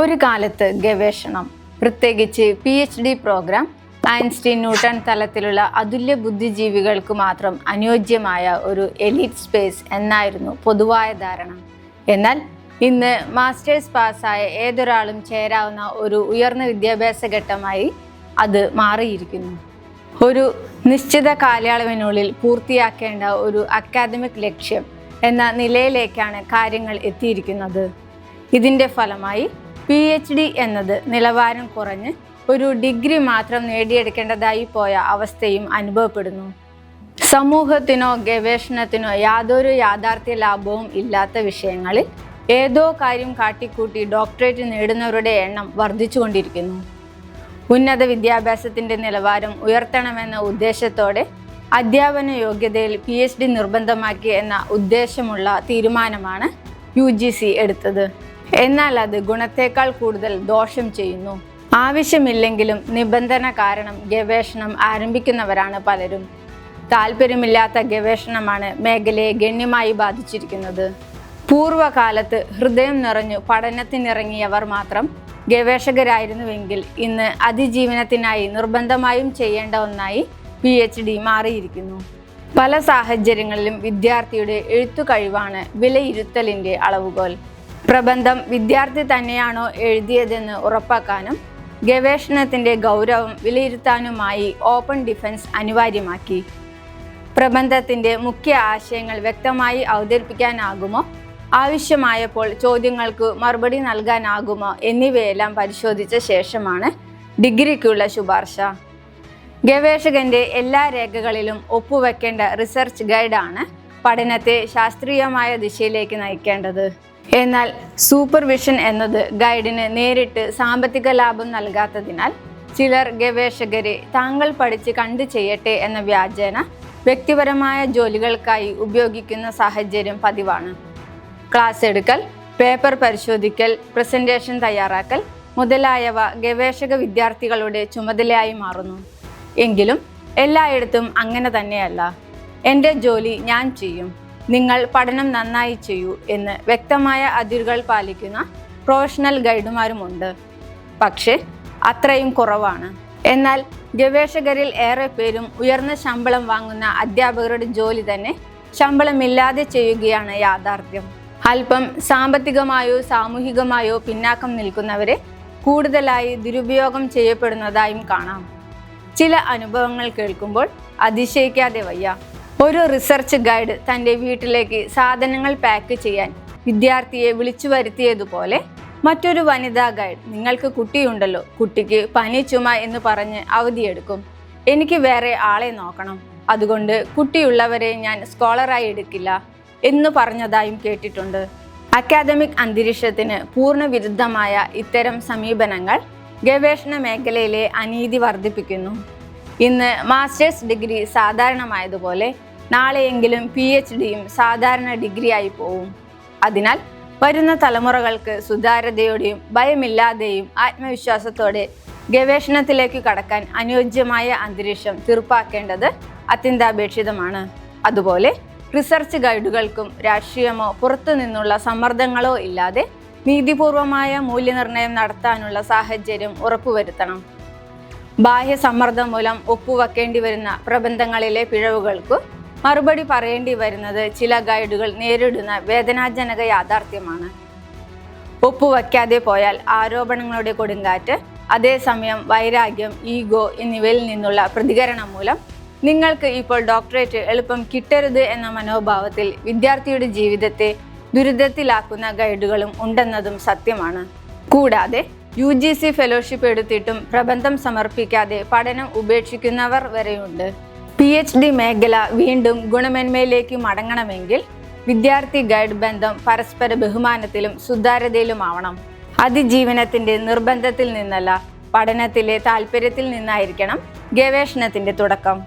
ഒരു കാലത്ത് ഗവേഷണം, പ്രത്യേകിച്ച് PhD പ്രോഗ്രാം ഐൻസ്റ്റീൻ ന്യൂട്ടൺ തലത്തിലുള്ള അതുല്യ ബുദ്ധിജീവികൾക്ക് മാത്രം അനുയോജ്യമായ ഒരു എലീറ്റ് സ്പേസ് എന്നായിരുന്നു പൊതുവായ ധാരണ. എന്നാൽ ഇന്ന് മാസ്റ്റേഴ്സ് പാസ്സായ ഏതൊരാളും ചേരാവുന്ന ഒരു ഉയർന്ന വിദ്യാഭ്യാസ ഘട്ടമായി അത് മാറിയിരിക്കുന്നു. ഒരു നിശ്ചിത കാലയളവിനുള്ളിൽ പൂർത്തിയാക്കേണ്ട ഒരു അക്കാദമിക് ലക്ഷ്യം എന്ന നിലയിലേക്കാണ് കാര്യങ്ങൾ എത്തിയിരിക്കുന്നത്. ഇതിൻ്റെ ഫലമായി PhD എന്നത് നിലവാരം കുറഞ്ഞ് ഒരു ഡിഗ്രി മാത്രം നേടിയെടുക്കേണ്ടതായി പോയ അവസ്ഥയും അനുഭവപ്പെടുന്നു. സമൂഹത്തിനോ ഗവേഷണത്തിനോ യാതൊരു യാഥാർത്ഥ്യ ലാഭവും ഇല്ലാത്ത വിഷയങ്ങളിൽ ഏതോ കാര്യം കാട്ടിക്കൂട്ടി ഡോക്ടറേറ്റ് നേടുന്നവരുടെ എണ്ണം വർദ്ധിച്ചുകൊണ്ടിരിക്കുന്നു. ഉന്നത വിദ്യാഭ്യാസത്തിൻ്റെ നിലവാരം ഉയർത്തണമെന്ന ഉദ്ദേശത്തോടെ അധ്യാപന യോഗ്യതയിൽ PhD നിർബന്ധമാക്കി എന്ന ഉദ്ദേശമുള്ള തീരുമാനമാണ് UGC എടുത്തത്. എന്നാൽ അത് ഗുണത്തേക്കാൾ കൂടുതൽ ദോഷം ചെയ്യുന്നു. ആവശ്യമില്ലെങ്കിലും നിബന്ധന കാരണം ഗവേഷണം ആരംഭിക്കുന്നവരാണ് പലരും. താല്പര്യമില്ലാത്ത ഗവേഷണമാണ് മേഖലയെ ഗണ്യമായി ബാധിച്ചിരിക്കുന്നത്. പൂർവ്വകാലത്ത് ഹൃദയം നിറഞ്ഞു പഠനത്തിനിറങ്ങിയവർ മാത്രം ഗവേഷകരായിരുന്നുവെങ്കിൽ ഇന്ന് അതിജീവനത്തിനായി നിർബന്ധമായും ചെയ്യേണ്ട ഒന്നായി PhD മാറിയിരിക്കുന്നു. പല സാഹചര്യങ്ങളിലും വിദ്യാർത്ഥിയുടെ എഴുത്തു കഴിവാണ് വിലയിരുത്തലിൻ്റെ അളവുകോൽ. പ്രബന്ധം വിദ്യാർത്ഥി തന്നെയാണോ എഴുതിയതെന്ന് ഉറപ്പാക്കാനും ഗവേഷണത്തിൻ്റെ ഗൗരവം വിലയിരുത്താനുമായി ഓപ്പൺ ഡിഫൻസ് അനിവാര്യമാക്കി. പ്രബന്ധത്തിൻ്റെ മുഖ്യ ആശയങ്ങൾ വ്യക്തമായി അവതരിപ്പിക്കാനാകുമോ, ആവശ്യമായപ്പോൾ ചോദ്യങ്ങൾക്ക് മറുപടി നൽകാനാകുമോ എന്നിവയെല്ലാം പരിശോധിച്ച ശേഷമാണ് ഡിഗ്രിക്കുള്ള ശുപാർശ. ഗവേഷകന്റെ എല്ലാ രേഖകളിലും ഒപ്പുവെക്കേണ്ട റിസർച്ച് ഗൈഡാണ് പഠനത്തെ ശാസ്ത്രീയമായ ദിശയിലേക്ക് നയിക്കേണ്ടത്. എന്നാൽ സൂപ്പർവിഷൻ എന്നത് ഗൈഡിന് നേരിട്ട് സാമ്പത്തിക ലാഭം നൽകാത്തതിനാൽ ചിലർ ഗവേഷകരെ താങ്കൾ പഠിച്ച് കണ്ടു ചെയ്യട്ടെ എന്ന വ്യാജേന വ്യക്തിപരമായ ജോലികൾക്കായി ഉപയോഗിക്കുന്ന സാഹചര്യം പതിവാണ്. ക്ലാസ് എടുക്കൽ, പേപ്പർ പരിശോധിക്കൽ, പ്രസന്റേഷൻ തയ്യാറാക്കൽ മുതലായവ ഗവേഷക വിദ്യാർത്ഥികളുടെ ചുമതലയായി മാറുന്നു. എങ്കിലും എല്ലായിടത്തും അങ്ങനെ തന്നെയല്ല. എൻ്റെ ജോലി ഞാൻ ചെയ്യും, നിങ്ങൾ പഠനം നന്നായി ചെയ്യൂ എന്ന് വ്യക്തമായ അതിരുകൾ പാലിക്കുന്ന പ്രൊഫഷണൽ ഗൈഡുമാരുമുണ്ട്. പക്ഷേ അത്രയും കുറവാണ്. എന്നാൽ ഗവേഷകരിൽ ഏറെ പേരും ഉയർന്ന ശമ്പളം വാങ്ങുന്ന അധ്യാപകരുടെ ജോലി തന്നെ ശമ്പളമില്ലാതെ ചെയ്യുകയാണ് യാഥാർത്ഥ്യം. അല്പം സാമ്പത്തികമായോ സാമൂഹികമായോ പിന്നാക്കം നിൽക്കുന്നവരെ കൂടുതലായി ദുരുപയോഗം ചെയ്യപ്പെടുന്നതായും കാണാം. ചില അനുഭവങ്ങൾ കേൾക്കുമ്പോൾ അതിശയിക്കാതെ വയ്യ. ഒരു റിസർച്ച് ഗൈഡ് തൻ്റെ വീട്ടിലേക്ക് സാധനങ്ങൾ പാക്ക് ചെയ്യാൻ വിദ്യാർത്ഥിയെ വിളിച്ചു വരുത്തിയതുപോലെ മറ്റൊരു വനിതാ ഗൈഡ് നിങ്ങൾക്ക് കുട്ടിയുണ്ടല്ലോ, കുട്ടിക്ക് പനി ചുമ എന്ന് പറഞ്ഞ് അവധിയെടുക്കും. എനിക്ക് വേറെ ആളെ നോക്കണം, അതുകൊണ്ട് കുട്ടിയുള്ളവരെ ഞാൻ സ്കോളറായി എടുക്കില്ല എന്ന് പറഞ്ഞതായും കേട്ടിട്ടുണ്ട്. അക്കാദമിക് അന്തരീക്ഷത്തിന് പൂർണ്ണ വിരുദ്ധമായ ഇത്തരം സമീപനങ്ങൾ ഗവേഷണ മേഖലയിലെ അനീതി വർദ്ധിപ്പിക്കുന്നു. ഇന്ന് മാസ്റ്റേഴ്സ് ഡിഗ്രി സാധാരണമായതുപോലെ നാളെയെങ്കിലും PhDയും സാധാരണ ഡിഗ്രിയായി പോവും. അതിനാൽ വരുന്ന തലമുറകൾക്ക് സുതാര്യതയോടെയും ഭയമില്ലാതെയും ആത്മവിശ്വാസത്തോടെ ഗവേഷണത്തിലേക്ക് കടക്കാൻ അനുയോജ്യമായ അന്തരീക്ഷം തീർപ്പാക്കേണ്ടത് അത്യന്താപേക്ഷിതമാണ്. അതുപോലെ റിസർച്ച് ഗൈഡുകൾക്കും രാഷ്ട്രീയമോ പുറത്തു നിന്നുള്ള സമ്മർദ്ദങ്ങളോ ഇല്ലാതെ നീതിപൂർവമായ മൂല്യനിർണ്ണയം നടത്താനുള്ള സാഹചര്യം ഉറപ്പുവരുത്തണം. ബാഹ്യ സമ്മർദ്ദം മൂലം ഒപ്പുവെക്കേണ്ടി വരുന്ന പ്രബന്ധങ്ങളിലെ പിഴവുകൾക്ക് മറുപടി പറയേണ്ടി വരുന്നത് ചില ഗൈഡുകൾ നേരിടുന്ന വേദനാജനക യാഥാർത്ഥ്യമാണ്. ഒപ്പുവെക്കാതെ പോയാൽ ആരോപണങ്ങളുടെ കൊടുങ്കാറ്റ്, അതേസമയം വൈരാഗ്യം, ഈഗോ എന്നിവയിൽ നിന്നുള്ള പ്രതികരണം മൂലം നിങ്ങൾക്ക് ഇപ്പോൾ ഡോക്ടറേറ്റ് എളുപ്പം കിട്ടരുത് എന്ന മനോഭാവത്തിൽ വിദ്യാർത്ഥിയുടെ ജീവിതത്തെ ദുരിതത്തിലാക്കുന്ന ഗൈഡുകളും ഉണ്ടെന്നതും സത്യമാണ്. കൂടാതെ UGC ഫെലോഷിപ്പ് എടുത്തിട്ടും പ്രബന്ധം സമർപ്പിക്കാതെ പഠനം ഉപേക്ഷിക്കുന്നവർ വരെയുണ്ട്. PhD മേഖല വീണ്ടും ഗുണമേന്മയിലേക്ക് മടങ്ങണമെങ്കിൽ വിദ്യാർത്ഥി ഗൈഡ് ബന്ധം പരസ്പര ബഹുമാനത്തിലും സുതാര്യതയിലുമാവണം. അതിജീവനത്തിൻ്റെ നിർബന്ധത്തിൽ നിന്നല്ല, പഠനത്തിലെ താല്പര്യത്തിൽ നിന്നായിരിക്കണം ഗവേഷണത്തിൻ്റെ തുടക്കം.